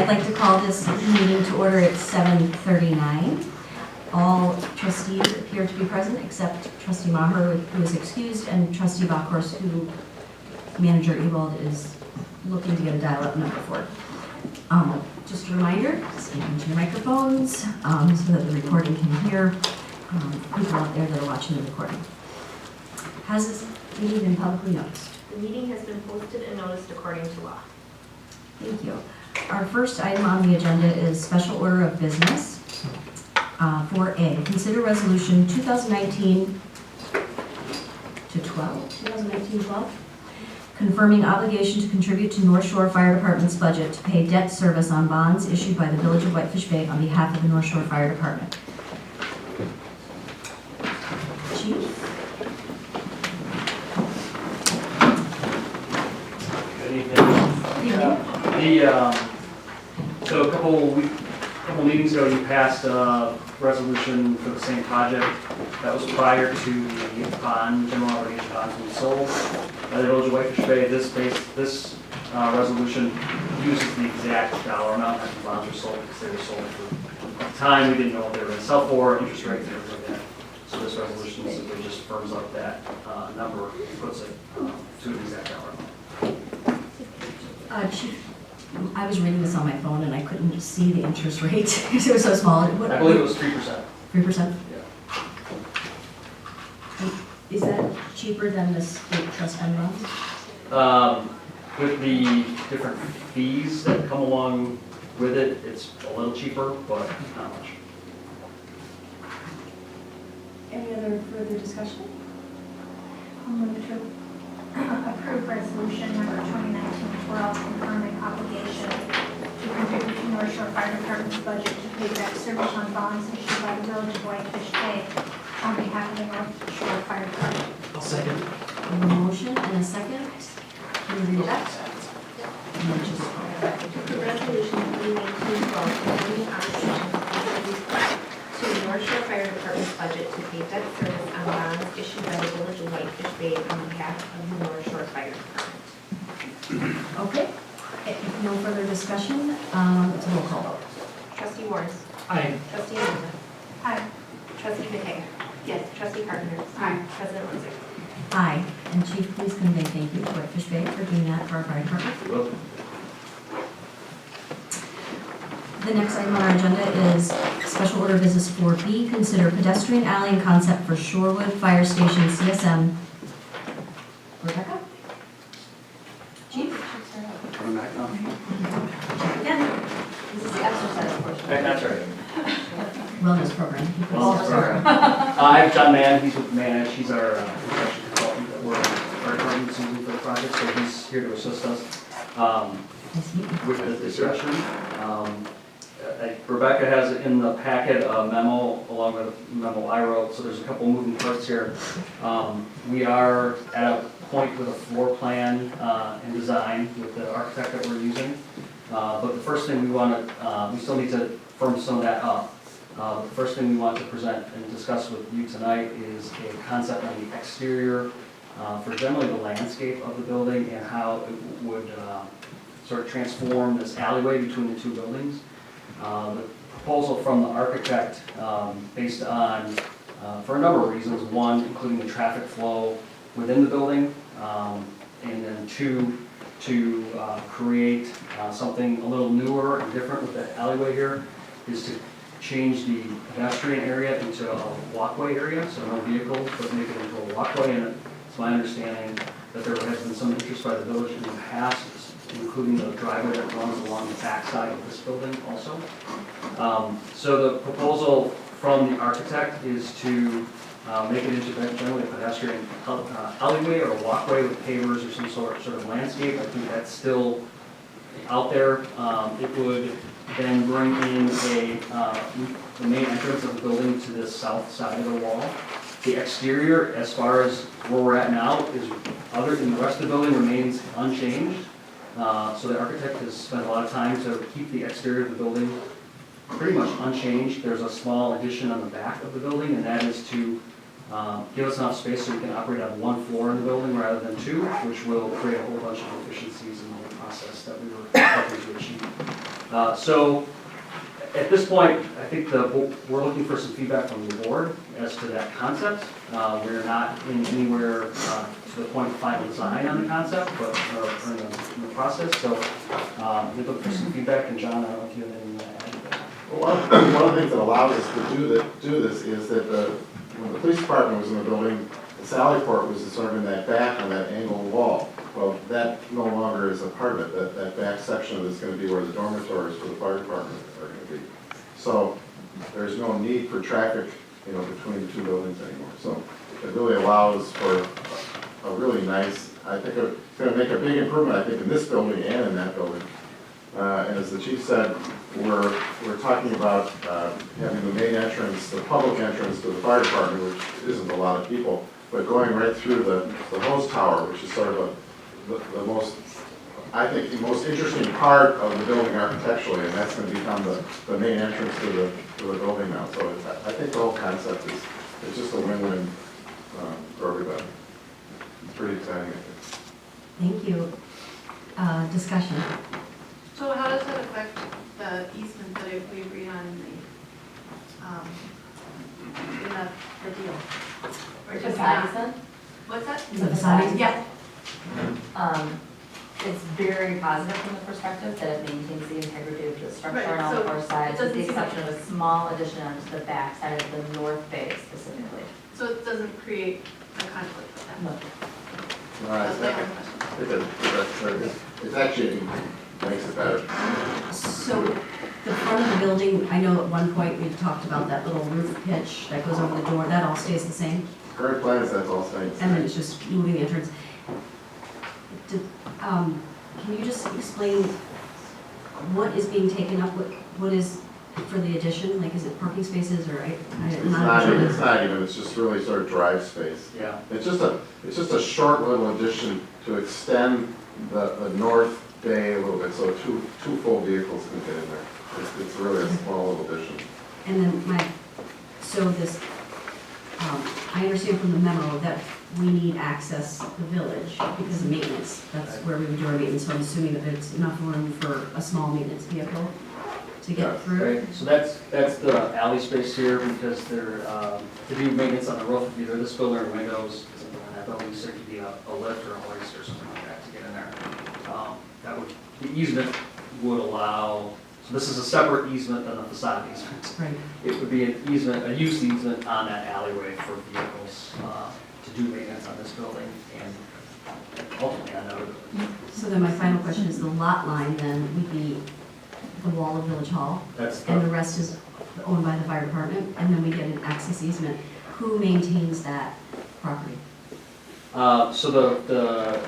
I'd like to call this meeting to order at 7:39. All trustees appear to be present except trustee Maher, who is excused, and trustee Bachhorst, who manager Ewald is looking to get a dial-up number for. Just a reminder, speak into your microphones so that the recording can hear people out there that are watching the recording. Has this meeting been publicly noticed? The meeting has been posted and noticed according to law. Thank you. Our first item on the agenda is special order of business. 4A, consider resolution 2019-12, confirming obligation to contribute to North Shore Fire Department's budget to pay debt service on bonds issued by the Village of Whitefish Bay on behalf of the North Shore Fire Department. Chief? Good evening. So a couple meetings ago, you passed a resolution for the same project. That was prior to the bond, general obligation bonds being sold by the Village of Whitefish Bay. This resolution uses the exact dollar amount that the bonds were sold because they were sold for a time. We didn't know what they were going to sell for, interest rates, and everything like that. So this resolution simply just firms up that number and puts it to the exact dollar amount. Chief, I was reading this on my phone and I couldn't see the interest rate because it was so small. I believe it was 3%. 3%? Yeah. Is that cheaper than the state trust fund bonds? With the different fees that come along with it, it's a little cheaper, but not much. Any other further discussion? I'll move to approve resolution number 2019-12, confirming obligation to contribute to North Shore Fire Department's budget to pay debt service on bonds issued by the Village of Whitefish Bay on behalf of the North Shore Fire Department. I'll second. A motion and a second. Can you read that? The resolution 2019-12, confirming obligation to contribute to the North Shore Fire Department's budget to pay debt service on bonds issued by the Village of Whitefish Bay on behalf of the North Shore Fire Department. Okay. If no further discussion, it's a roll call vote. Trustee Morris. Aye. Trustee Linda. Aye. Trustee McKay. Yes. Trustee Carpenter. Aye. President Lindsay. Aye. And Chief, please convey thank you to Whitefish Bay for doing that for our fire department. You're welcome. The next item on our agenda is special order business 4B, consider pedestrian alley and concept for Shorewood Fire Station CSM. Rebecca? Chief? Coming back now? Again. This is the exercise portion. That's right. Wellness program. Wellness program. I'm John Mann, he's with Manage, he's our construction consultant that we're our department using for the project, so he's here to assist us Nice to meet you. with the discussion. Rebecca has in the packet a memo along with a memo I wrote, so there's a couple moving parts here. We are at a point with a floor plan and design with the architect that we're using. But the first thing we want to, we still need to firm some of that up. The first thing we want to present and discuss with you tonight is a concept on the exterior for generally the landscape of the building and how it would sort of transform this alleyway between the two buildings. The proposal from the architect based on, for a number of reasons, one, including the traffic flow within the building, and then two, to create something a little newer and different with the alleyway here, is to change the pedestrian area into a walkway area, so no vehicles, but make it into a walkway. And it's my understanding that there has been some interest by the village in the past, including the driveway that runs along the back side of this building also. So the proposal from the architect is to make it into generally a pedestrian alleyway or a walkway with pavers or some sort of landscape. I think that's still out there. It would then bring in the main entrance of the building to the south side of the wall. The exterior, as far as where we're at now, is other than the rest of the building remains unchanged. So the architect has spent a lot of time to keep the exterior of the building pretty much unchanged. There's a small addition on the back of the building, and that is to give us enough space so we can operate on one floor in the building rather than two, which will create a whole bunch of efficiencies in the whole process that we were hoping to achieve. So at this point, I think we're looking for some feedback from the board as to that concept. We're not anywhere to the point of final design on the concept, but we're in the process. So we're looking for some feedback, and John, I don't know if you have anything to add to that. Well, one of the things that allows us to do this is that when the police department was in the building, the Sally port was sort of in that back on that angled wall. Well, that no longer is a part of it. That back section is going to be where the dormitories for the fire department are going to be. So there's no need for traffic, between the two buildings anymore. So it really allows for a really nice, I think it's going to make a big improvement, I think, in this building and in that building. And as the chief said, we're talking about having the main entrance, the public entrance to the fire department, which isn't a lot of people, but going right through the hose tower, which is sort of the most, I think, the most interesting part of the building architecturally, and that's going to become the main entrance to the building now. So I think the whole concept is just a win-win for everybody. It's pretty exciting, I think. Thank you. Discussion. So how does that affect the easement that we agreed on in the deal? Or does it not? Facade, What's that? The facade? Yeah. it's very positive from the perspective that it maintains the integrity of the structure Right, on all so four sides, it with the doesn't seem exception of a small addition onto the back side of the north bay specifically. So it doesn't create a conflict with that? No. All right, That's my only question. it's actually makes it better. So the front of the building, I know at one point we talked about that little roof pitch that goes over the door, that all stays the same? Current plan is that's all staying the And then same. it's just moving the entrance. Can you just explain what is being taken up, what is for the addition? Like, is it parking spaces or It's not even, it's just really sort of drive space. Yeah. It's just a short little addition to extend the north bay a little bit, so two full vehicles can fit in there. It's really a small little addition. And then so this, I understand from the memo that we need access to the village because of maintenance. That's where we would do our maintenance, so I'm assuming that there's enough room for a small maintenance vehicle to Yeah. get through. Right, so that's the alley space here, because they're, to do maintenance on the roof of either this building or windows, something like that building, so there could be a lift or a hoist or something like that to get in there. That would, the easement would allow, so this is a separate easement than the facade easement. Right. It would be an easement, a use easement on that alleyway for vehicles, to do maintenance on this building and ultimately on other buildings. So then my final question is the lot line then would be the wall of Village Hall, That's and the the, rest is owned by the fire department, and then we get an access easement. Who maintains that property? so the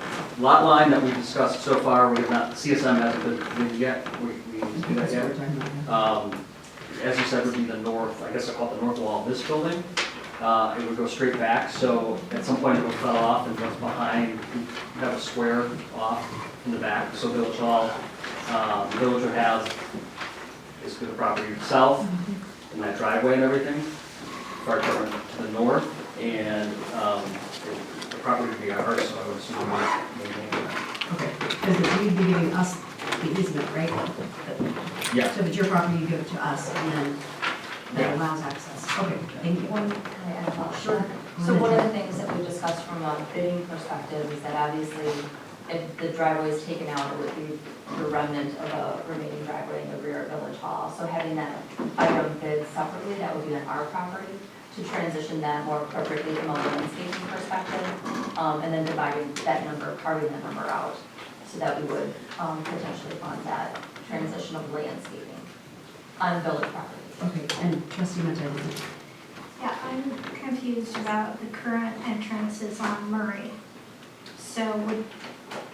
lot line that we discussed so far, we have not, CSM hasn't been yet, we need to do that That's what yet. we're talking about now. As you said, would be the north, I guess I call it the north wall of this building. It would go straight back, so at some point it will cut off and goes behind, we have a square off in the back, so Village Hall, Village would have basically the property south and that driveway and everything, fire department to the north, and the property would be ours, so I would assume we would maintain that. Okay, because you'd be giving us the easement, right? Yeah. So if it's your property, you give it to us, and then that Yeah. allows access. Okay, thank you. Can I add a thought? Sure. So one of the things that we discussed from a bidding perspective is that obviously if the driveway is taken out, it would be the remnant of a remaining driveway in the rear of Village Hall. So having that item bid separately, that would be on our property to transition that more appropriately from a landscaping perspective, and then dividing that number, carving that number out, so that we would potentially fund that transition of landscaping on village property. Okay, and trustee Mentor. Yeah, I'm confused about the current entrances on Murray. So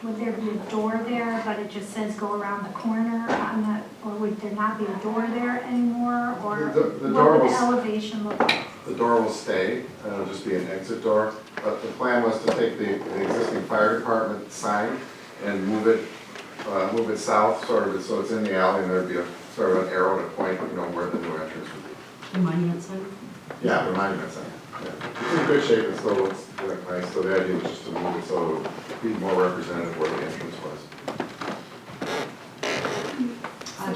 would there be a door there, but it just says go around the corner on that, or would there not be a door there anymore, or The door what would the was- elevation look like? The door will stay, and it'll just be an exit door. But the plan was to take the existing fire department sign and move it south, sort of, so it's in the alley, and there'd be a sort of an arrow to point, where the new entrance would be. The monument sign? Yeah, the monument sign. Yeah. It's in good shape, it still looks nice, so the idea was just to move it so it would be more representative where the entrance was.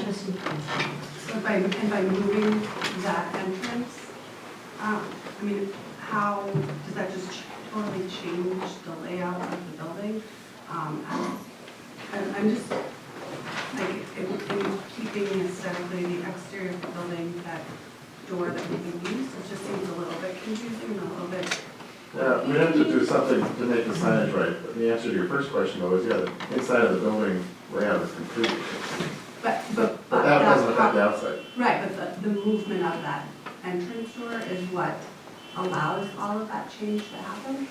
Trustee So by moving that entrance, I mean, how, does that just totally change the layout of the building? I'm just, like, in keeping aesthetically the exterior of the building, that door that we can use, it just seems a little bit confusing and a little bit. Yeah, we have to do something to make the signage right. But the answer to your first question though is, yeah, the inside of the building layout is completely different. But that doesn't affect the outside. Right, but the movement of that entrance door is what allows all of that change to happen?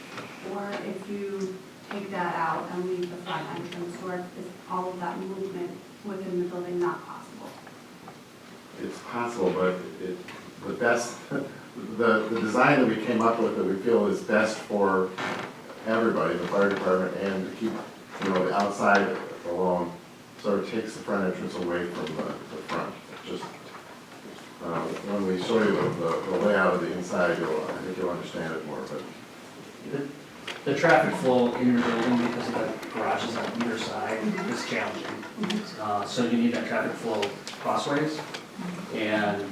Or if you take that out and leave the front entrance door, is all of that movement within the building not possible? It's possible, but the best, the design that we came up with that we feel is best for everybody, the fire department, and to keep, the outside alone, sort of takes the front entrance away from the front. Just, when we show you the layout of the inside, I think you'll understand it more, but. The traffic flow in your building, because of the garages on either side, is challenging. So you need that traffic flow crossways. And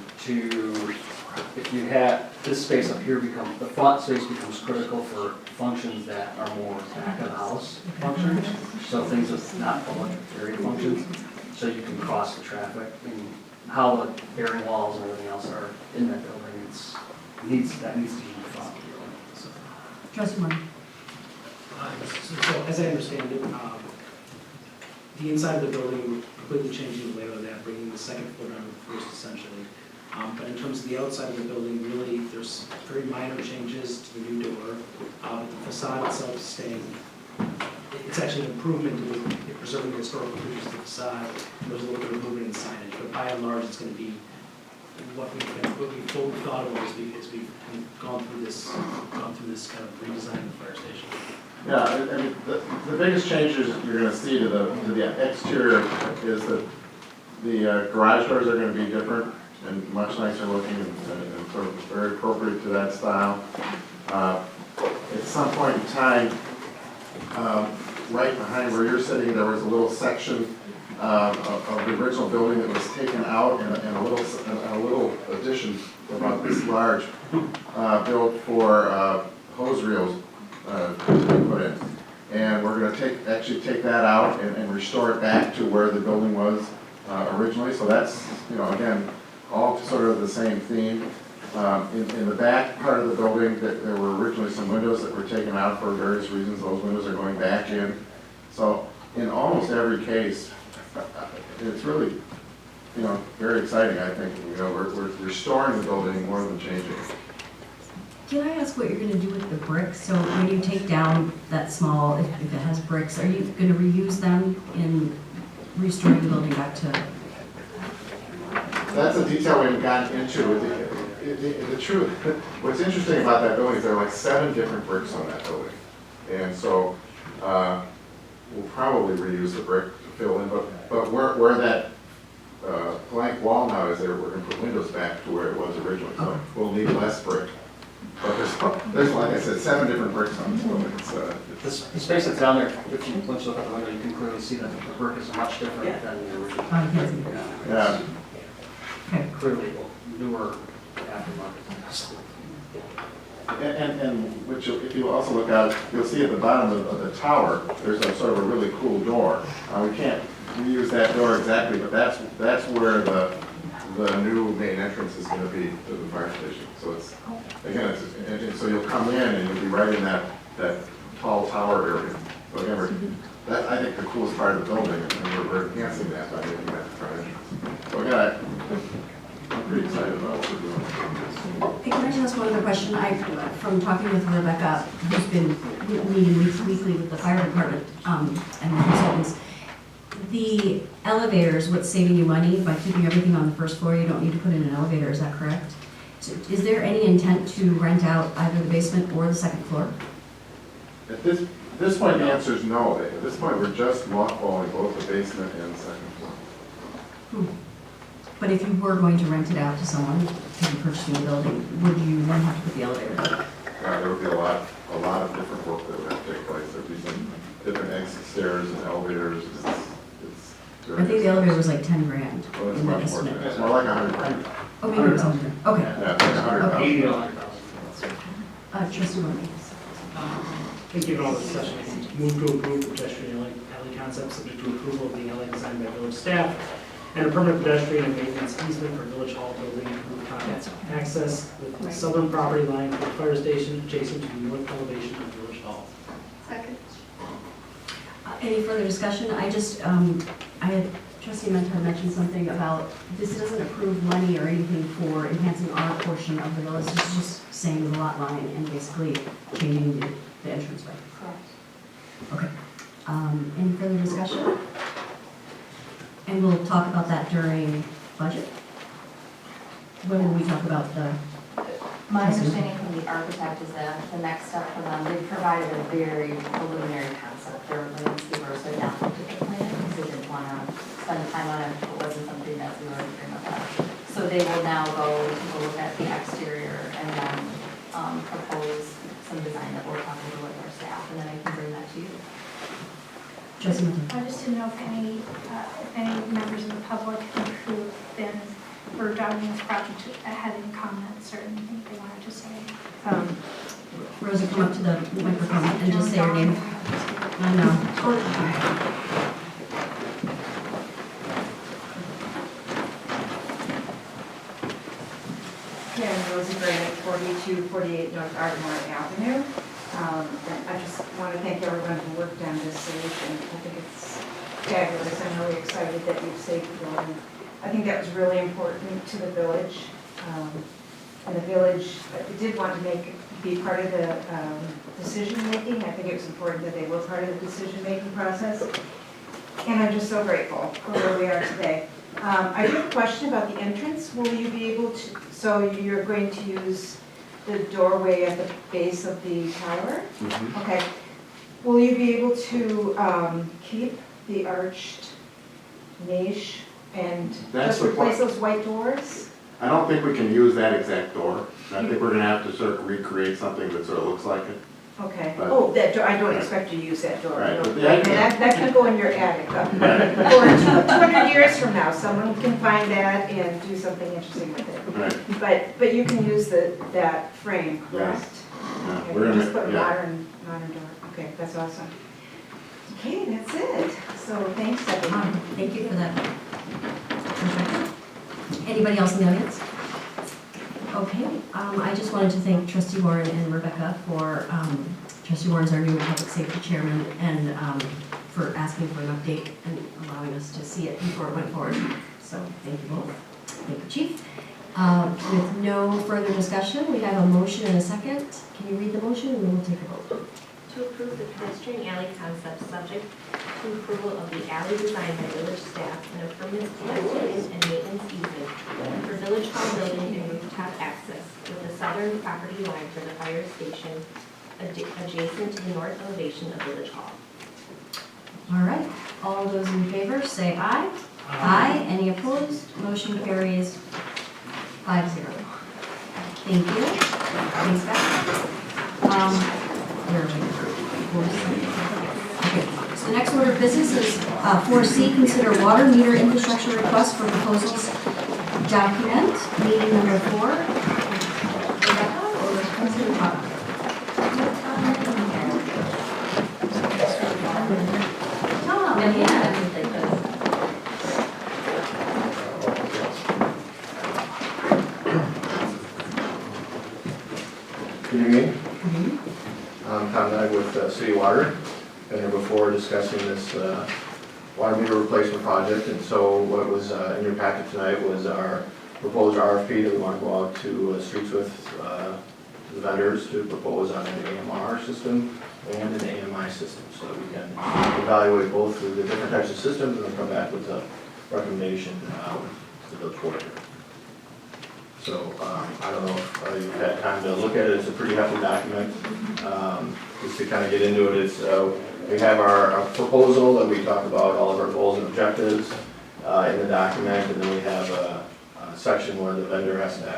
if you have, this space up here the front space becomes critical for functions that are more back of the house functions. So things that's not public area functions, so you can cross the traffic. And how the bearing walls and everything else are in that building, that needs to be front. Trustee Moore. So as I understand it, the inside of the building, completely changing the layout of that, bringing the second floor down to the first essentially. But in terms of the outside of the building, really, there's very minor changes to the new door. The facade itself is staying, it's actually an improvement to preserving the historical features of the facade. There's a little bit of movement in signage, but by and large, it's going to be what we fully thought of as we've gone through this kind of redesign of the fire station. Yeah, I mean, the biggest changes you're gonna see to the exterior is that the garage doors are gonna be different and much nicer looking and sort of very appropriate to that style. At some point in time, right behind where you're sitting, there was a little section of the original building that was taken out and a little addition about this large, built for hose reels to be put in. And we're going to actually take that out and restore it back to where the building was originally. So that's, again, all sort of the same theme. In the back part of the building, there were originally some windows that were taken out for various reasons. Those windows are going back in. So in almost every case, it's really, very exciting, I think. We're restoring the building more than changing it. Can I ask what you're gonna do with the bricks? So when you take down that small, if it has bricks, are you gonna reuse them in restoring the building back to? That's a detail we haven't gotten into. The truth, what's interesting about that building is there are like 7 different bricks on that building. And so we'll probably reuse the brick to fill in, but where that blank wall now is there, we're gonna put windows back to where it was originally. So we'll need less brick. But there's, like I said, 7 different bricks on this building. The space that's down there, once you look out the window, you can clearly see that the brick is much different than the original. Yeah. Okay. Clearly newer aftermarket. And which, if you also look out, you'll see at the bottom of the tower, there's a sort of a really cool door. We can't reuse that door exactly, but that's where the new main entrance is going to be to the fire station. So it's, again, so you'll come in and you'll be right in that tall tower area. So again, I think the coolest part of the building, and we're enhancing that by making that the front entrance. So again, I'm pretty excited about what we're doing. Hey, can I just ask one other question? From talking with Rebecca, who's been meeting weekly with the fire department and the consultants, the elevators, what's saving you money by keeping everything on the first floor, you don't need to put in an elevator, is that correct? So is there any intent to rent out either the basement or the second floor? At this point, the answer is no. At this point, we're just mothballing both the basement and the second floor. But if you were going to rent it out to someone to be purchasing the building, would you then have to put the elevator? There would be a lot of different work that would have to take place. There'd be some different exit stairs and elevators. very. I think the elevator was like 10 grand Oh, it's in that much more, estimate. it's more like 100. Oh, maybe it was 100. Okay. Yeah, it's like 100,000. 80 to 100,000. Trustee Murphy. Thank you for all the discussion. Move to approve the pedestrian alley concept subject to approval of the alley designed by village staff and a permanent pedestrian and maintenance easement for Village Hall building rooftop access with the southern property line for the fire station adjacent to the north elevation of Village Hall. Second. Any further discussion? I just, I had, trustee Mentor mentioned something about, this doesn't approve money or anything for enhancing our portion of the village. It's just saying the lot line and basically changing the entrance way. Correct. Okay. Any further discussion? And we'll talk about that during budget? When will we talk about the, My understanding from the architect is that the next step for them, they provided a very preliminary concept. Their landscapers had not looked at the plan because they didn't want to spend time on it if it wasn't something that we were in agreement with. So they will now go take a look at the exterior and then propose some design that we'll talk over with our staff, and then I can bring that to you. trustee Mentor? I just didn't know if any members of the public who've been, were driving this project had any comments or anything they wanted to say. Rosa, come up to the microphone and just say your name. I know. Yeah, Rosie Grant, 4248 North Ardmore Avenue. And I just want to thank everyone who worked on this solution. I think it's fabulous. I'm really excited that you've saved the building. I think that was really important to the village. And the village did want to be part of the decision-making. I think it was important that they were part of the decision-making process. And I'm just so grateful for where we are today. I do have a question about the entrance. Will you be able to, so you're going to use the doorway at the base of the tower? Mhm. Okay. Will you be able to keep the arched niche and That's just the replace point. those white doors? I don't think we can use that exact door. I think we're gonna have to sort of recreate something that sort of looks like it. Okay. Right. Oh, that door, I don't expect you to use that door. Right, No. but the idea- That can go in your attic. Right. Or 200 years from now, someone can find that and do something interesting with it. Right, But you can use that frame, correct? yeah, Okay, we're just put gonna, a yeah. modern door. Okay, that's awesome. Okay, that's it. So thanks, everyone. Thank you for that. Anybody else in the audience? Okay, I just wanted to thank trustee Warren and Rebecca for, trustee Warren's our new public safety chairman, and for asking for an update and allowing us to see it before it went forward. So thank you both. Thank you, chief. With no further discussion, we have a motion and a second. Can you read the motion and then we'll take a vote? To approve the pedestrian alley concept subject to approval of the alley design by village staff and a permanent pedestrian and maintenance easement for Village Hall building and rooftop access with the southern property line for the fire station adjacent to the north elevation of Village Hall. All right, all those in favor, say aye. Aye. Any opposed? Motion carries 5-0. Thank you. Thanks, Beth. Where are we? Okay, so the next order of business is 4C, consider water meter infrastructure request for proposals document, meeting number 4. Rebecca or President Cobb? Tom, Yeah, yeah. I can take this. Good evening. I'm Tom Knight with City Water. Been here before discussing this water meter replacement project, and so what was in your packet tonight was our proposed RFP that we want to go out to streets with the vendors to propose on an AMR system and an AMI system, so that we can evaluate both of the different types of systems and then come back with a recommendation to the village board. So I don't know if you've had time to look at it. It's a pretty hefty document. Just to kind of get into it, it's we have our proposal that we talk about all of our goals and objectives in the document, and then we have a section where the vendor has to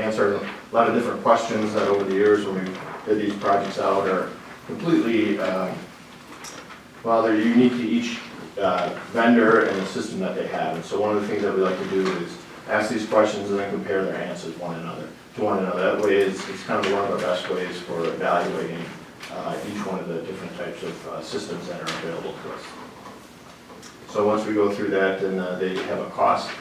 answer a lot of different questions that over the years when we did these projects out are completely, well, they're unique to each vendor and the system that they have. And so one of the things that we like to do is ask these questions and then compare their answers to one another. That way it's kind of one of our best ways for evaluating each one of the different types of systems that are available to us. So once we go through that, then they have a cost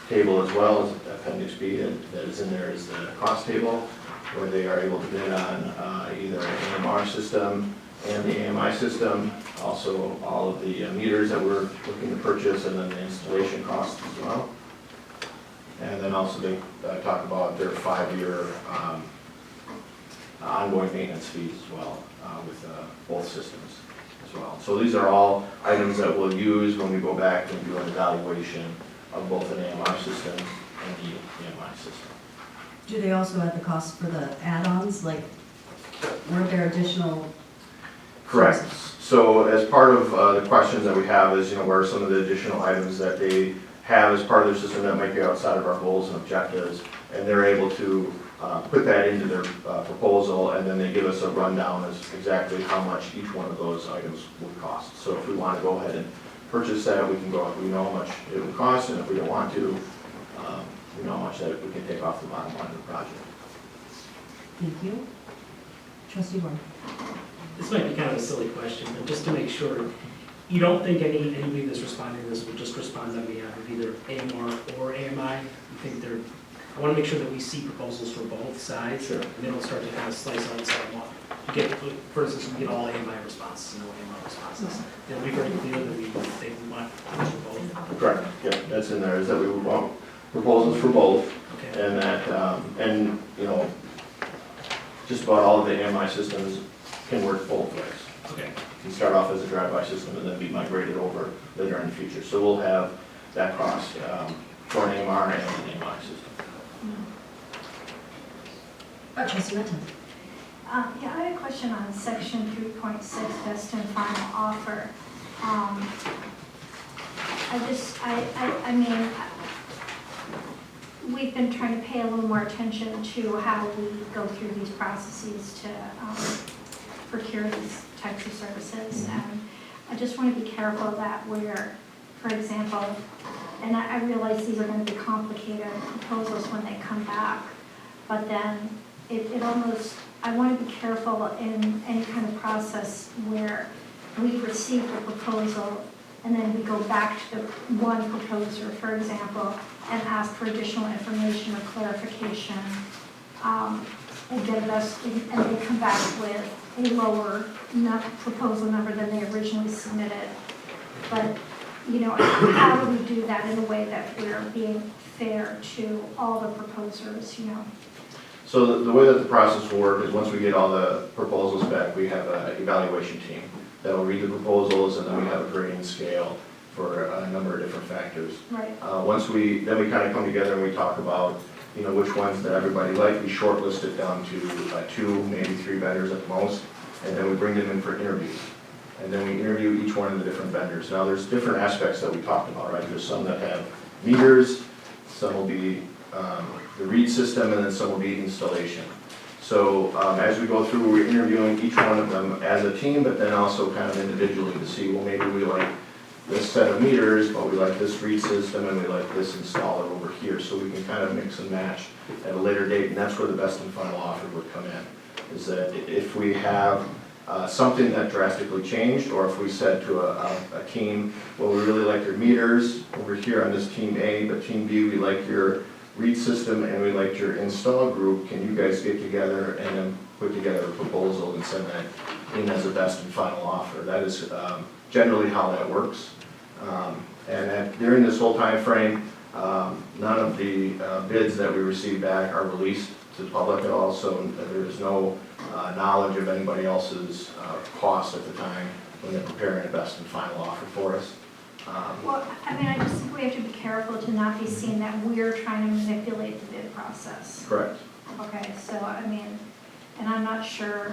table as well as Appendix B that is in there is the cost table where they are able to bid on either an AMR system and the AMI system, also all of the meters that we're looking to purchase, and then the installation costs as well. And then also they talk about their 5-year ongoing maintenance fees as well with both systems as well. So these are all items that we'll use when we go back and do an evaluation of both an AMR system and the AMI system. Do they also add the cost for the add-ons, like, were there additional? Correct. So as part of the questions that we have is, what are some of the additional items that they have as part of their system that might be outside of our goals and objectives, and they're able to put that into their proposal, and then they give us a rundown as exactly how much each one of those items would cost. So if we want to go ahead and purchase that, we can go, we know how much it would cost, and if we don't want to, we know how much that we can take off the bottom line of the project. Thank you. Trustee Warren. This might be kind of a silly question, but just to make sure, you don't think anybody that's responding to this will just respond on behalf of either AMR or AMI? You think I want to make sure that we see proposals for both sides. Sure. And then we'll start to kind of slice out and say, well, you get, for instance, we get all AMI responses and no AMR responses. It'll be very clear that we want proposals for both. Correct. Yeah, that's in there, is that we would want proposals for both, Okay. and that, just about all of the AMI systems can work both ways. Okay. You start off as a drive-by system and then be migrated over later in the future. So we'll have that cost for an AMR and an AMI system. Trustee Renton. Yeah, I had a question on section 3.6, best and final offer. We've been trying to pay a little more attention to how we go through these processes to procure these types of services. And I just want to be careful that we're, for example, and I realize these are going to be complicated proposals when they come back, but then it almost, I want to be careful in any kind of process where we've received a proposal and then we go back to the one proposer, for example, and ask for additional information or clarification, and get us, and they come back with a lower proposal number than they originally submitted. But, how do we do that in a way that we're being fair to all the proposers, So the way that the process will work is once we get all the proposals back, we have an evaluation team that will read the proposals, and then we have a grading scale for a number of different factors. Right. Then we kind of come together and we talk about, which ones that everybody liked. We shortlist it down to 2, maybe 3 vendors at the most, and then we bring them in for interviews. And then we interview each one of the different vendors. Now, there's different aspects that we talked about, right? There's some that have meters, some will be the read system, and then some will be installation. So as we go through, we're interviewing each one of them as a team, but then also kind of individually to see, well, maybe we like this set of meters, but we like this read system, and we like this installer over here. So we can kind of mix and match at a later date, and that's where the best and final offer would come in. Is that if we have something that drastically changed, or if we said to a team, well, we really like your meters over here on this team A, but team B, we like your read system and we like your install group, can you guys get together and then put together a proposal and send that in as a best and final offer? That is generally how that works. During this whole time frame, none of the bids that we receive back are released to the public at all, so there is no knowledge of anybody else's cost at the time when they're preparing a best and final offer for us. Well, I just think we have to be careful to not be seen that we're trying to manipulate the bid process. Correct. Okay, so and I'm not sure,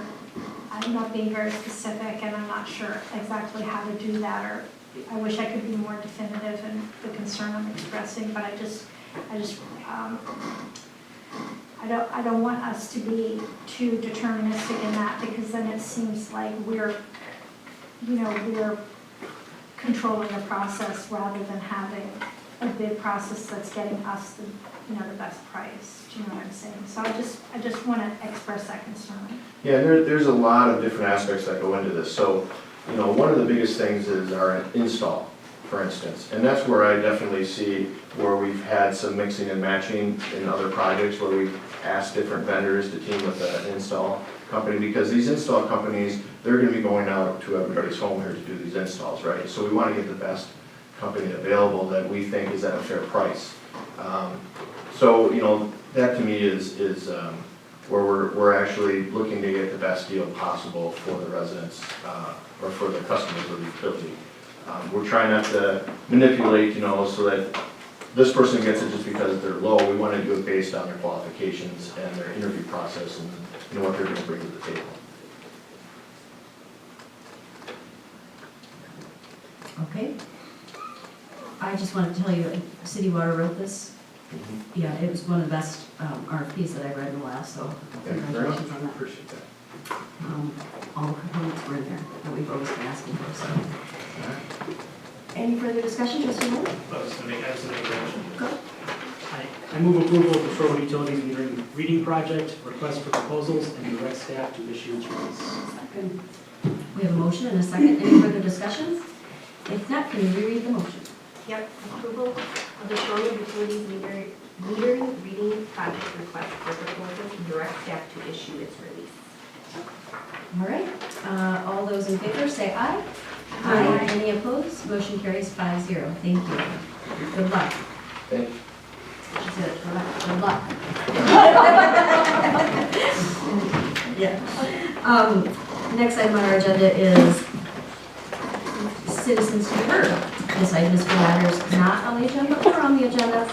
I'm not being very specific, and I'm not sure exactly how to do that, or I wish I could be more definitive in the concern I'm expressing, but I don't want us to be too deterministic in that, because then it seems like we're controlling the process rather than having a bid process that's getting us the, the best price. Do you know what I'm saying? So I just want to express that concern. Yeah, there's a lot of different aspects that go into this. So, one of the biggest things is our install, for instance. And that's where I definitely see where we've had some mixing and matching in other projects where we've asked different vendors to team with an install company, because these install companies, they're gonna be going out to everybody's home here to do these installs, right? So we wanna get the best company available that we think is at a fair price. So, that to me is where we're actually looking to get the best deal possible for the residents, or for the customers of the utility. We're trying not to manipulate, so that this person gets it just because they're low. We want to do it based on their qualifications and their interview process and, what they're going to bring to the table. Okay. I just wanted to tell you, City Water wrote this. Yeah, it was one of the best RFPs that I read in a while, so congratulations on that. Appreciate that. All the components were in there that we've always been asking for, so. Any further discussion, trustee Moore? I was gonna make a motion. Go. I move approval of the Shorewood Utilities metering reading project, request for proposals, and direct staff to issue its release. We have a motion and a second. Any further discussions? If not, can you reread the motion? Yep, approval of the Shorewood Utilities metering reading project request for proposals and direct staff to issue its release. All right, all those in favor say aye. Aye. Any opposed? Motion carries 5-0. Thank you. Good luck. Thank you. She said it, good luck. Yeah. Next item on our agenda is citizens to be heard. This item is for matters not on the agenda or on the agenda.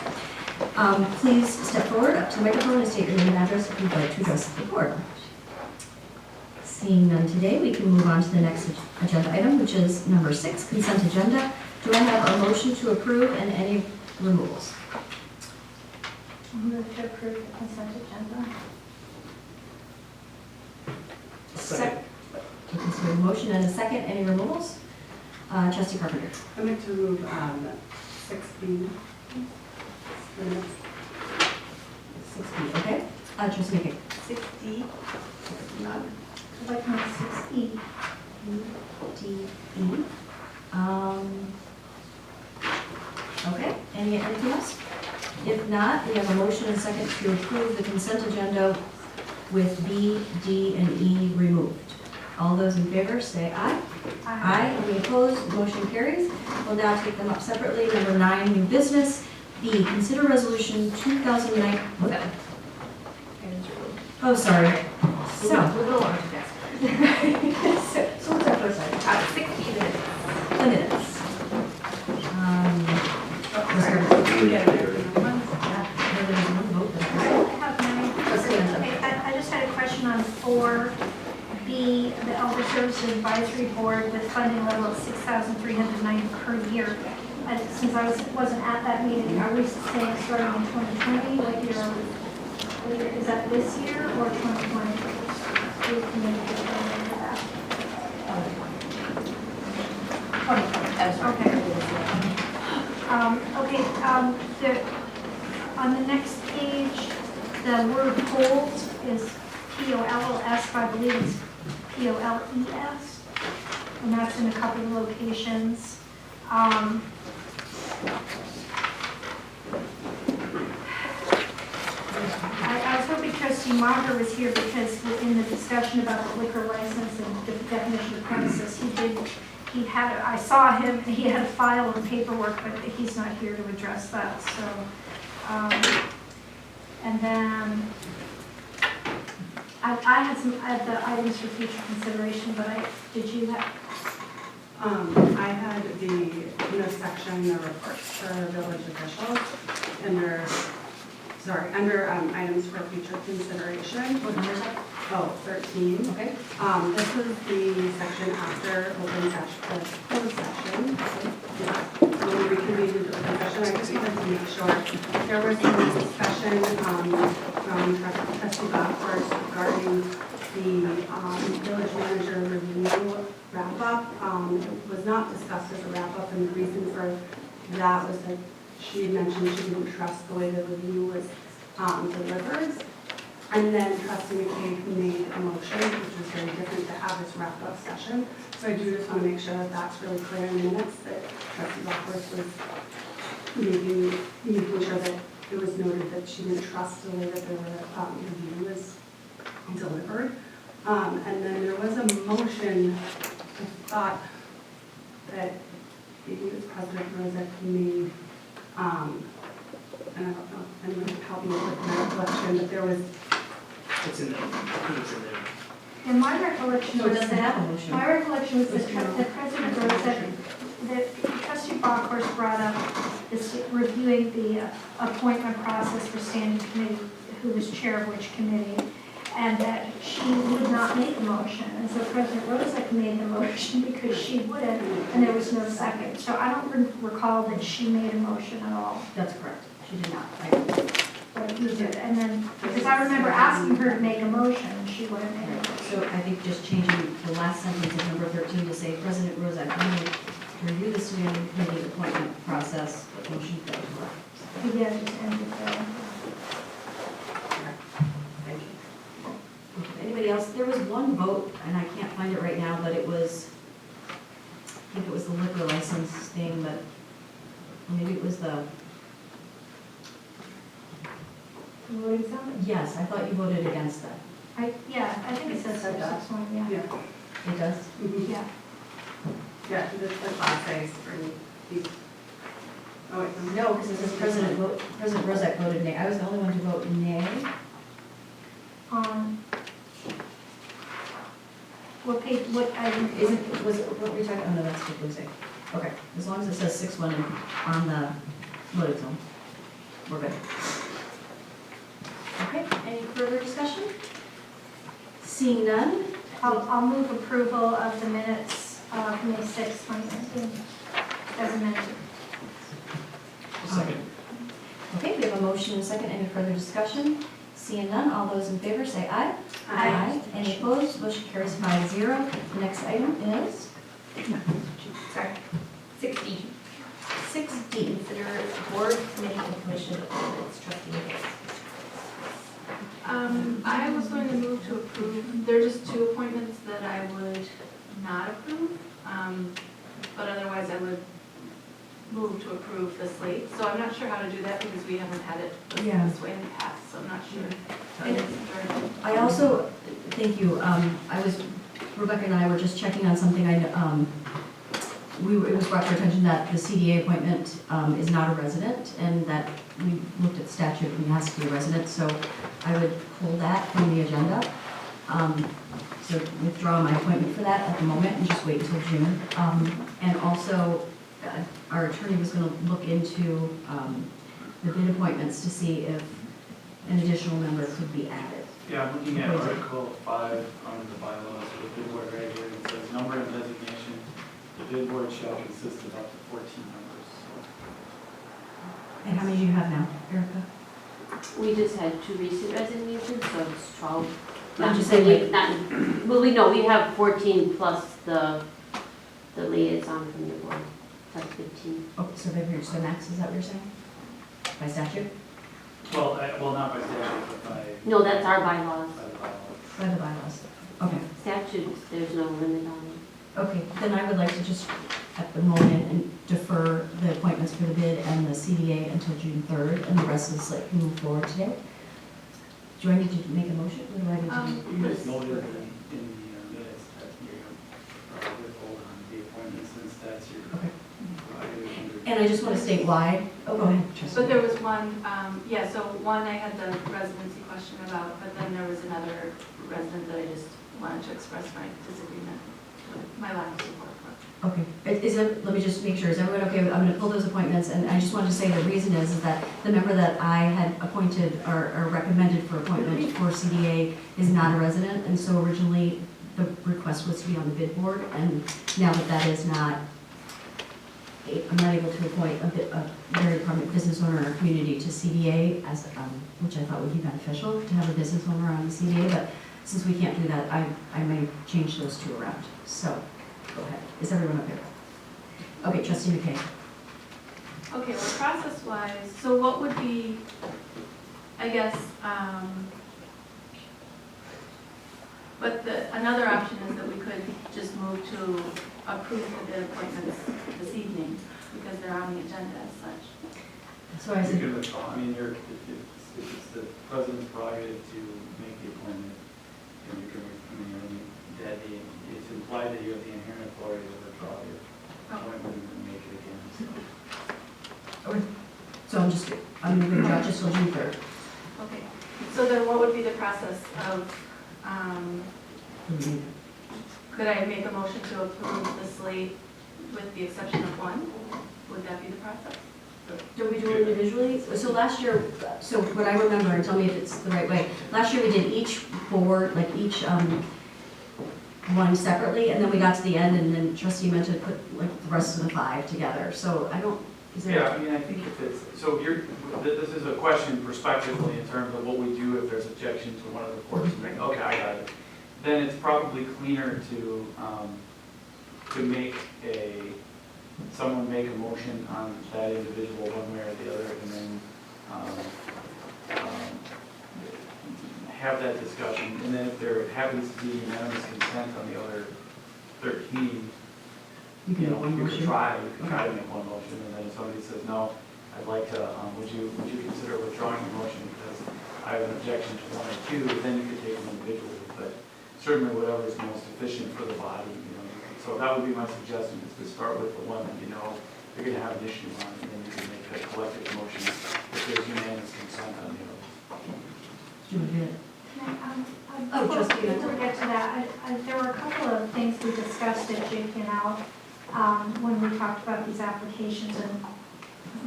Please step forward up to the microphone and state your name and address if you'd like to address the board. Seeing none today, we can move on to the next agenda item, which is number 6, consent agenda. Do I have a motion to approve and any removals? I'll move to approve the consent agenda. Second. Okay, so we have a motion and a second. Any removals? Trustee Carpenter. I'd like to move 6B. 6B, okay. Trustee McKay. 6D. None. I'd like to move 6E. D, E. Okay, anything else? If not, we have a motion and a second to approve the consent agenda with B, D, and E removed. All those in favor say aye. Aye. Any opposed? Motion carries. We'll now take them up separately. Number 9, new business. B, consider resolution 2009. What? Oh, sorry. So, Move it along to that. so what's our first item? 60 minutes. The minutes. I just had a question on 4B, the Elder Services Advisory Board with funding level of $6,390 per year. Since I wasn't at that meeting, are we saying starting in 2020? What year are we? Is that this year or 2020? Please communicate that. 2020. Okay. On the next page, the word hold is P-O-L-L-S, but I believe it's P-O-L-E-S, and that's in a couple of locations. I was hoping trustee Maher was here because in the discussion about the liquor license and the definition of premises, I saw him, he had a file and paperwork, but he's not here to address that, so. And then, I had the items for future consideration, but did you have? I had the section, the reports for village officials, under items for future consideration. What number is that? Oh, 13. Okay. This is the section after open session, closed session. When we reconvened into open session, I just wanted to make sure there was some discussion question from trustee Bachhorst regarding the village manager review wrap-up. It was not discussed as a wrap-up, and the reason for that was that she had mentioned she didn't trust the way the review was delivered. And then trustee McCabe made a motion, which was very different to have this wrap-up session. So I do just want to make sure that that's really clear in the minutes, that trustee Bachhorst was making sure that it was noted that she didn't trust the way that the review was delivered. And then there was a motion, I thought, that maybe it was President Rozak made, and I don't know if anyone can help me with my recollection, but there was, It's in there, I think it's in there. And my recollection So it was doesn't that, have a motion. my recollection was that President Rosek, that trustee Bachhorst brought up this, reviewing the appointment process for standing committee, who was chair of which committee, and that she would not make a motion. And so President Rosek made the motion because she wouldn't, and there was no second. So I don't recall that she made a motion at all. That's correct. She did not. But you did. And then, because I remember asking her to make a motion, and she wouldn't make it. So I think just changing the last sentence of number 13 to say President Rozak may review the standing committee appointment process, but motion failed. Yeah, just ended there. Thank you. Anybody else? There was one vote, and I can't find it right now, but it was, I think it was the liquor license thing, but maybe it was the, Voting something? yes, I thought you voted against that. Yeah, I think it says so, Yeah. 6-1, yeah. yeah. It does? Yeah. Yeah, the class A's for these. Oh, wait, No, because it says President Rozak voted nay. I was the only one to vote nay. What page, what item? Is it, was it, what were we talking, oh no, that's what losing. Okay, as long as it says 6-1 on the voting zone, we're good. Okay, any further discussion? Seeing none, I'll move approval of the minutes of May 6, 2019, as amended. Second. okay, we have a motion and a second. Any further discussion? Seeing none, all those in favor say aye. Aye. Any opposed? Motion carries 5-0. The next item is Sorry. 6D. 6D. Consider board, committee, and commission appointments. Trustee McCabe. I was going to move to approve, there are just two appointments that I would not approve, but otherwise I would move to approve the slate. So I'm not sure how to do that because we haven't had it Yeah. this way in the past, so I'm not sure. I also, thank you, Rebecca and I were just checking on something, it was brought to our attention that the CDA appointment is not a resident, and that we looked at the statute and it has to be a resident, so I would pull that from the agenda. So withdraw my appointment for that at the moment and just wait until June. And also, our attorney was gonna look into the bid appointments to see if an additional member could be added. Yeah, I'm looking at Article 5 on the bylaws for the bid board right here. It says number and designation. The bid board shall consist of up to 14 members. And how many do you have now, Erica? We just had 2 recent resignations, so it's 12. I'm just saying, We have 14 plus the liaison from the board, that's 15. oh, so they've reached the max, is that what you're saying? By statute? Well, not by statute, but by No, that's our bylaws. the bylaws. By the bylaws. Okay. Statutes, there's no limit on it. Okay, then I would like to just, at the moment, and defer the appointments for the bid and the CDA until June 3rd, and the rest of the slate can move forward today. Do I need to make a motion? What do I need to do? You just noted in the minutes that you're withhold on the appointment since that's your. Okay. provided under- And I just want to state why. Oh, go ahead, Trustee. But there was one, so one I had the residency question about, but then there was another resident that I just wanted to express my disagreement, my lack of support for. Okay, let me just make sure, is everyone okay with, I'm gonna pull those appointments, and I just wanted to say the reason is that the member that I had appointed or recommended for appointment for CDA is not a resident, and so originally the request was to be on the bid board, and now that that is not I'm not able to appoint a very prominent business owner in our community to CDA, as, which I thought would be beneficial to have a business owner on the CDA, but since we can't do that, I may change those two around. So, go ahead. Is everyone okay? Okay, trustee McKay. Okay, well, process-wise, so what would be, I guess, but another option is that we could just move to approve the appointments this evening, because they're on the agenda as such. So I You said, can withdraw, I mean, it's the president's prerogative to make the appointment, and you can, it's implied that you have the inherent authority to withdraw your appointment and make it again, so. so I'm going to withdraw just till June 3rd. Okay, so then what would be the process of, could I make a motion to approve the slate with the exception of one? Would that be the process? Do we do it individually? So last year, so what I remember, and tell me if it's the right way, last year we did each board, like each one separately, and then we got to the end, and then trustee meant to put like the rest of the 5 together. So I don't, is there? Yeah, I mean, I think if it's, so this is a question prospectively in terms of what we do if there's objection to one of the courts. Okay, I got it. Then it's probably cleaner to make someone make a motion on that individual one way or the other, and then have that discussion. And then if there happens to be unanimous consent on the other 13, you could try to make one motion, and then if somebody says, no, I'd like to, would you consider withdrawing your motion because I have an objection to 1 or 2, then you could take them individually, but certainly whatever is most efficient for the body, So that would be my suggestion, is to start with the one that you know you're gonna have an issue on, and then you can make a collective motion if there's unanimous consent on the others. Do you want to do it? Oh, trustee. Before we get to that, there were a couple of things we discussed at JPL when we talked about these applications, and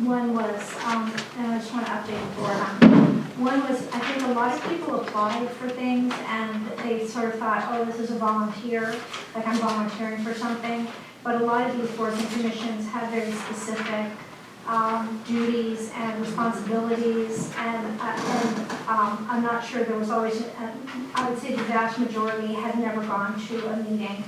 one was, and I just want to update the board on. One was, I think a lot of people applied for things and they sort of thought, oh, this is a volunteer, like I'm volunteering for something. But a lot of these boards and commissions have very specific duties and responsibilities, and I'm not sure there was always, I would say the vast majority had never gone to a meeting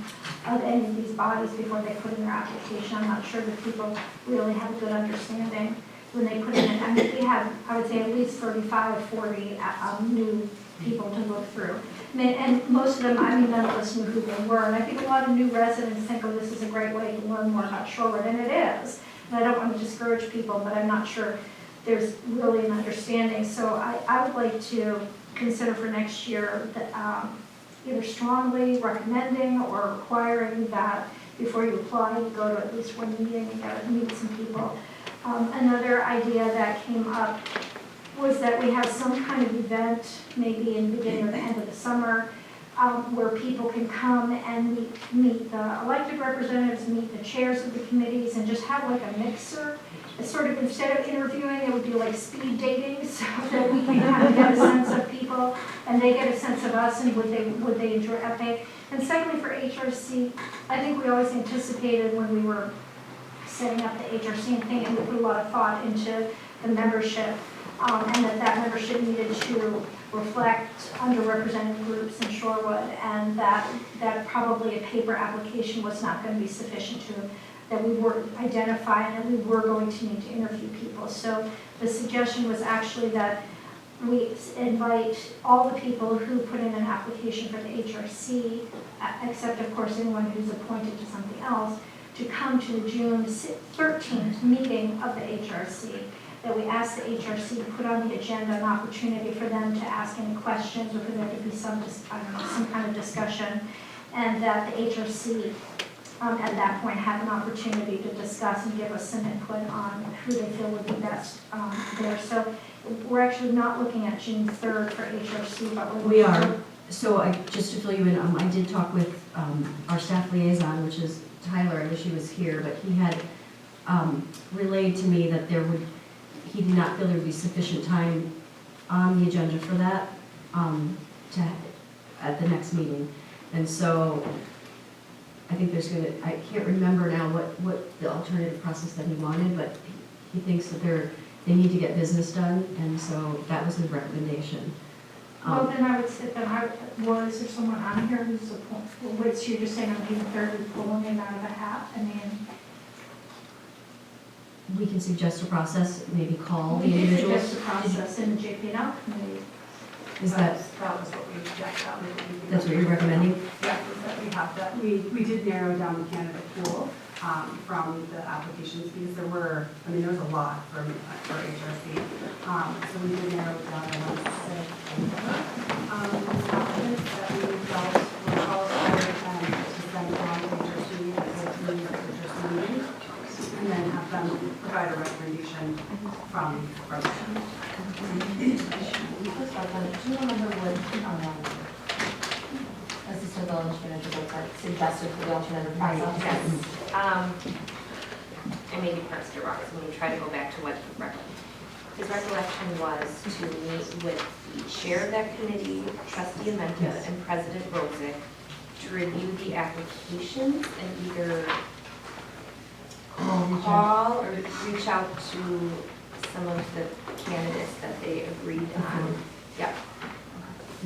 of any of these bodies before they put in their application. I'm not sure that people really have a good understanding when they put it in. I mean, we had, I would say, at least 35 or 40 new people to look through. And most of them, I mean, none of us knew who they were. And I think a lot of new residents think, oh, this is a great way to learn more about Shorewood, and it is. And I don't want to discourage people, but I'm not sure there's really an understanding. So I would like to consider for next year that either strongly recommending or requiring that before you apply, you go to at least one meeting, you got to meet some people. Another idea that came up was that we have some kind of event, maybe in the beginning or the end of the summer, where people can come and meet the elected representatives, meet the chairs of the committees, and just have like a mixer. It's sort of, instead of interviewing, it would be like speed dating, so that we can kind of get a sense of people, and they get a sense of us, and would they enjoy it. And secondly, for HRC, I think we always anticipated when we were setting up the HRC thing, and we put a lot of thought into the membership, and that membership needed to reflect underrepresented groups in Shorewood, and that probably a paper application was not going to be sufficient that we were identifying, and we were going to need to interview people. So the suggestion was actually that we invite all the people who put in an application for the HRC, except of course anyone who's appointed to something else, to come to the June 13th meeting of the HRC. That we ask the HRC to put on the agenda an opportunity for them to ask any questions, or for there to be some kind of discussion, and that the HRC at that point have an opportunity to discuss and give us some input on who they feel would be best there. So we're actually not looking at June 3rd for HRC, but we are. So just to fill you in, I did talk with our staff liaison, which is Tyler. I wish he was here, but he had relayed to me that he did not feel there would be sufficient time on the agenda for that at the next meeting. And so I think there's gonna, I can't remember now what the alternative process that he wanted, but he thinks that they need to get business done, and so that was his recommendation. Well, then I would say, well, is there someone on here who's wait, so you're just saying I'm being thirdly pulling him out of a hat? I mean, We can suggest a process, maybe call the we did individuals. suggest a process in the JPL committee. Is that, That was what we, that was what we. that's what you're recommending? Yeah, was that we have that, we did narrow down the candidate pool, from the applications, because there were, I mean, there was a lot for HRC. So we did narrow it down to one set applicants that we felt were qualified and to send along to HRC as a community HRC meeting, and then have them provide a recommendation from them. First off, do you remember what, assistant village manager suggested for the alternative process? Yes. I may be parts to wrong, so I'm gonna try to go back to what his recollection was to meet with the chair of that committee, trustee Amenta, Yes. and President Rosick to review the applications and either call or reach out to some of the candidates that they agreed on. Yeah,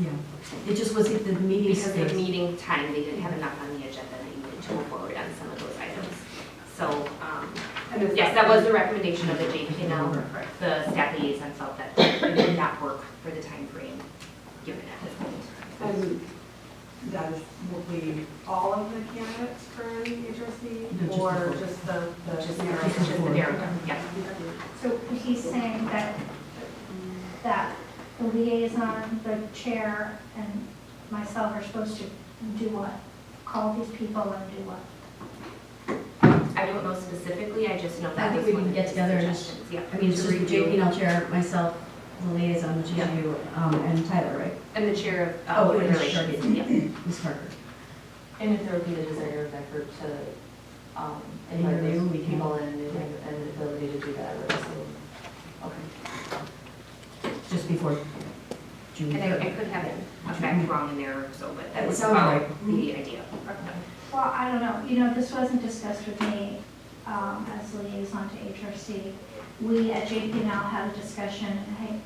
Yeah. It just was the meeting because the space. meeting time, they didn't have enough on the agenda that you needed to move forward on some of those items. So, And is yes, that was the recommendation of the JPL. Right. The staff liaison felt that it would not work for the time frame given at this point. And that is, will be all of the candidates for the HRC, No, or just just the Just narrow? the narrow, yeah. So he's saying that the liaison, the chair, and myself are supposed to do what? Call these people and do what? I don't know specifically, I just know I that think was we one can of get the together and suggestions, yeah. I mean, it's To just the review. JPL chair, myself, the liaison, which is Yeah. you, and Tyler, right? And the chair of Oh, Human and Relations, Sharky. yeah. Ms. Parker. And if there would be the desire of effort to, invite Interview, those we can- people in and the ability to do that, right? So, okay. Just before June And I 3rd. could have it a fact wrong in there or so, but that It was sounds about right. the idea. Well, I don't know, this wasn't discussed with me as liaison to HRC. We at JPL had a discussion, and hey,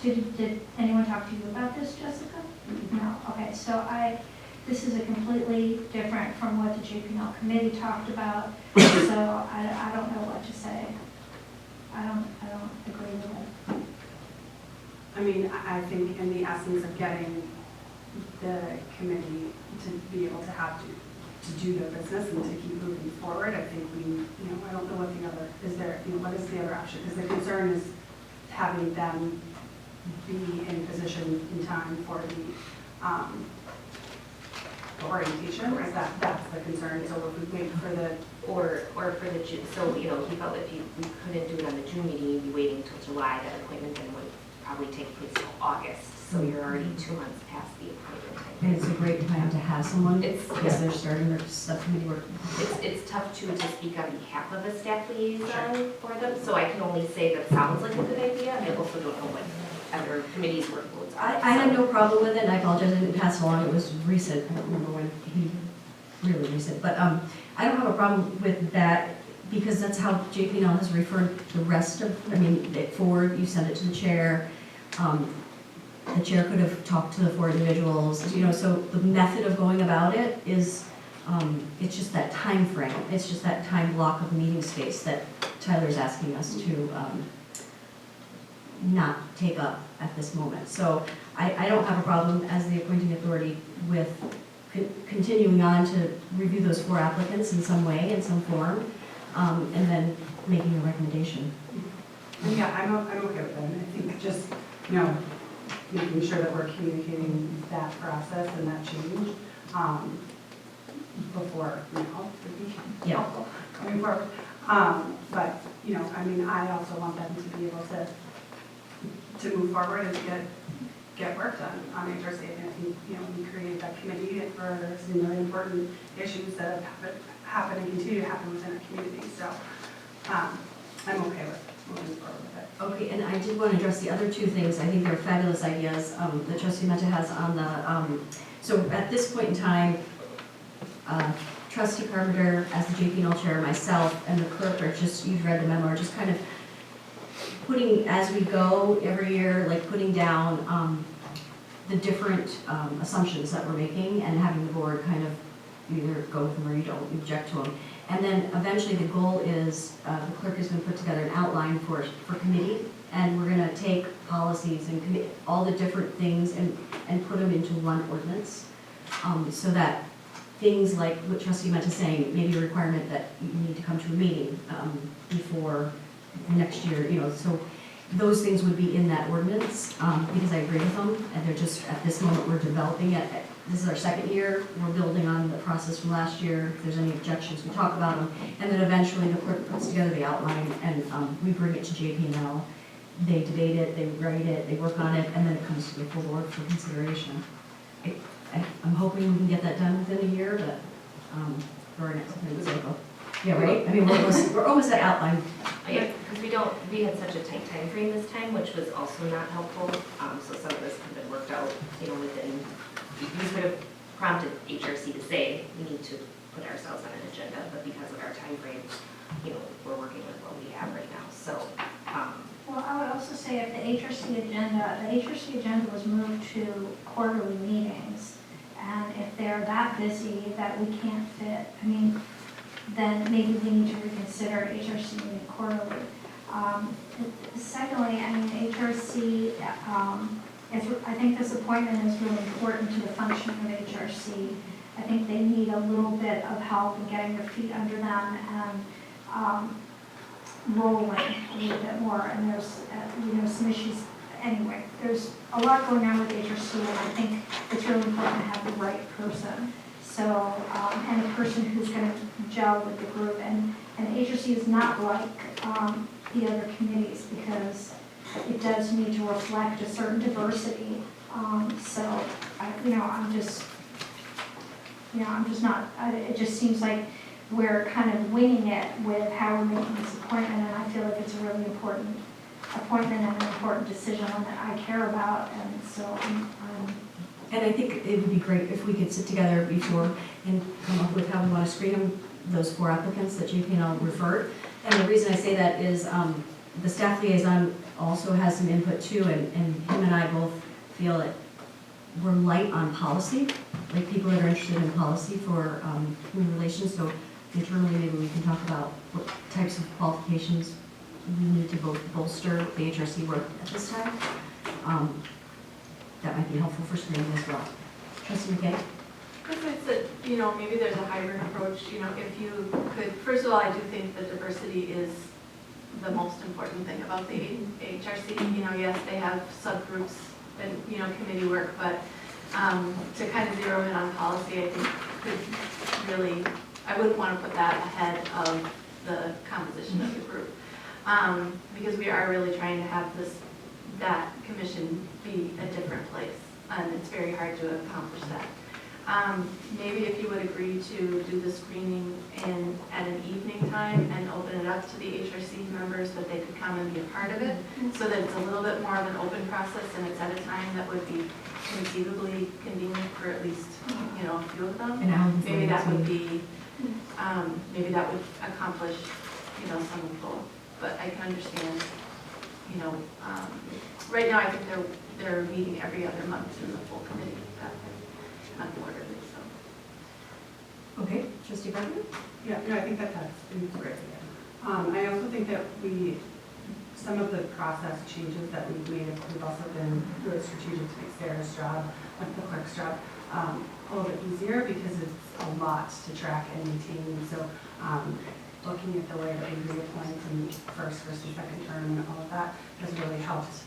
did anyone talk to you about this, Jessica? No, okay, so this is a completely different from what the JPL committee talked about, so I don't know what to say. I don't agree with it. I mean, I think in the essence of getting the committee to be able to do their business and to keep moving forward, I think we, I don't know what the other, what is the other option? Because the concern is having them be in position in time for the orientation, is that's the concern, so if we wait for the, Or for the June, so, he felt if we couldn't do it on the June meeting, you'd be waiting till July, that appointment then would probably take place till August, so you're already 2 months past the appointment time. And it's a great time to have someone, It's- because they're starting their subcommittee work. It's tough to speak on behalf of a staff liaison for them, so I can only say that sounds like a good idea. I also don't know what other committees' workloads are. I had no problem with it, and I apologize, I didn't pass it along, it was recent, I don't remember when, really recent, but I don't have a problem with that, because that's how JPL has referred the rest of, forward, you send it to the chair, the chair could have talked to the 4 individuals, so the method of going about it is, it's just that time frame, it's just that time block of meeting space that Tyler's asking us to not take up at this moment. So I don't have a problem as the appointing authority with continuing on to review those 4 applicants in some way, in some form, and then making a recommendation. and yeah, I'm okay with that, and I think just, making sure that we're communicating that process and that change, before, would be Yeah. helpful coming forward. But, I also want them to be able to move forward and get work done on HRC. And I think, we created that committee for some really important issues that have happened and continue to happen within our community. So, I'm okay with moving forward with it. Okay, and I did want to address the other 2 things. I think they're fabulous ideas that Trustee Menta has on the, so at this point in time, trustee Carpenter as the JP&L chair, myself, and the clerk are just, you've read the memo, are just kind of putting, as we go every year, like putting down the different assumptions that we're making and having the board kind of either go with them or you don't object to them. And then eventually the goal is, the clerk is going to put together an outline for committee, and we're going to take policies and all the different things and put them into one ordinance, so that things like what trustee Mehta is saying, maybe a requirement that you need to come to a meeting before next year, so those things would be in that ordinance, because I agree with them, and they're just, at this moment, we're developing it. This is our second year, we're building on the process from last year. If there's any objections, we talk about them, and then eventually the clerk puts together the outline, and we bring it to JP&L. They debate it, they write it, they work on it, and then it comes to the full board for consideration. I'm hoping we can get that done within a year, but for our next committee cycle. Yeah, right? I mean, we're almost at outline. Yeah, because we had such a tight time frame this time, which was also not helpful. So some of this could have been worked out, within, we could have prompted HRC to say, we need to put ourselves on an agenda, but because of our time frame, we're working with what we have right now, so. Well, I would also say if the HRC agenda was moved to quarterly meetings, and if they're that busy that we can't fit, then maybe we need to reconsider HRC meeting quarterly. Secondly, HRC, I think this appointment is really important to the functioning of HRC. I think they need a little bit of help in getting their feet under them and rolling a little bit more. And there's, some issues. Anyway, there's a lot going on with HRC, and I think it's really important to have the right person. So, and a person who's going to gel with the group. And HRC is not like the other committees, because it does need to reflect a certain diversity. So, I'm just not, it just seems like we're kind of winging it with how we're making this appointment, and I feel like it's a really important appointment and an important decision, one that I care about, and so And I think it would be great if we could sit together before and come up with how we want to screen them, those 4 applicants that JP&L referred. And the reason I say that is the staff liaison also has some input too, and him and I both feel that we're light on policy, like people that are interested in policy for human relations. So internally, maybe we can talk about what types of qualifications we need to bolster the HRC work at this time. That might be helpful for screening as well. Trustee McKay? I think that, maybe there's a hybrid approach, if you could, first of all, I do think that diversity is the most important thing about the HRC. Yes, they have subgroups and, committee work, but to kind of zero in on policy, I think could really, I wouldn't want to put that ahead of the composition of the group. Because we are really trying to have that commission be a different place, and it's very hard to accomplish that. Maybe if you would agree to do the screening at an evening time and open it up to the HRC members, that they could come and be a part of it, so that it's a little bit more of an open process, and it's at a time that would be conceivably convenient for at least, a few of them. Maybe that would be, maybe that would accomplish, some of the goal. But I can understand, right now I think they're meeting every other month in the full committee, not quarterly, so. Okay, Trustee Brennan? Yeah, no, I think that's great. I also think that some of the process changes that we've made have also been really strategic to make Sarah's job, like the clerk's job, a little bit easier, because it's a lot to track and maintain. So looking at the way that we reappoint in first versus second term and all of that has really helped